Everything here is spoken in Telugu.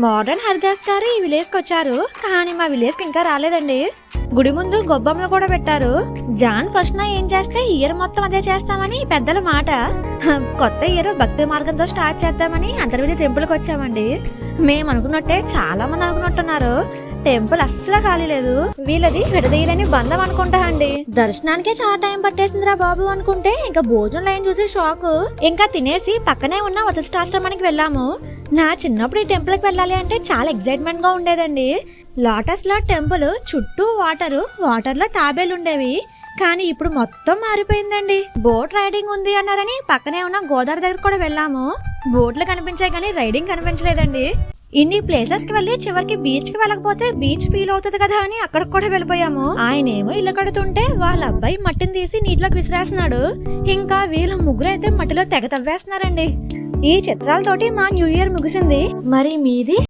మోడర్న్ హరిదాస్ గారు ఈ విలేజ్ కి వచ్చారు, కానీ మా విలేజ్ కి ఇంకా రాలేదండి. గుడి ముందు గొబ్బమ్మలు కూడా పెట్టారు. జాన్ ఫస్ట్ నా ఏం చేస్తే ఇయర్ మొత్తం అదే చేస్తామని పెద్దల మాట. కొత్త ఇయర్ భక్తి మార్గంతో స్టార్ట్ చేద్దామని అంతర్వేది టెంపుల్ కి వచ్చామండి. మేము అనుకున్నట్టే చాలా మంది అనుకున్నట్టున్నారు. టెంపుల్ అస్సలు ఖాళీ లేదు. వీళ్ళది విడదీయలేని బంధం అనుకుంటా అండి. దర్శనానికే చాలా టైం పట్టేసిందిరా బాబు అనుకుంటే ఇంకా భోజనం లైన్ చూసి షాక్. ఇంకా తినేసి పక్కనే ఉన్న వశిష్ఠాశ్రమానికి వెళ్ళాము. నా చిన్నప్పుడు ఈ టెంపుల్ కి వెళ్ళాలి అంటే చాలా ఎక్సైట్మెంట్ గా ఉండేదండి. లోటస్ లో టెంపుల్ చుట్టూ వాటర్ లో తాబేలు ఉండేవి, కానీ ఇప్పుడు మొత్తం మారిపోయిందండి. బోట్ రైడింగ్ ఉంది అన్నారని పక్కనే ఉన్న గోదావరి దగ్గర కూడా వెళ్ళాము. బోట్లు కనిపించాయి కానీ రైడింగ్ కనిపించలేదండి. ఇన్ని ప్లేసెస్ కి వెళ్ళి చివరికి బీచ్ కి వెళ్ళకపోతే బీచ్ ఫీల్ అవుతుంది కదా అని అక్కడికి కూడా వెళ్ళిపోయాము. ఆయన ఏమో ఇల్లు కడుతుంటే వాళ్ళ అబ్బాయి మట్టిని తీసి నీటిలోకి విసిరేస్తున్నాడు. ఇంకా వీళ్ళ ముగ్గురు అయితే మట్టిలో తెగ తవ్వేస్తున్నారండి. ఈ చిత్రాలతోటి మా న్యూ ఇయర్ ముగిసింది. మరి మీది?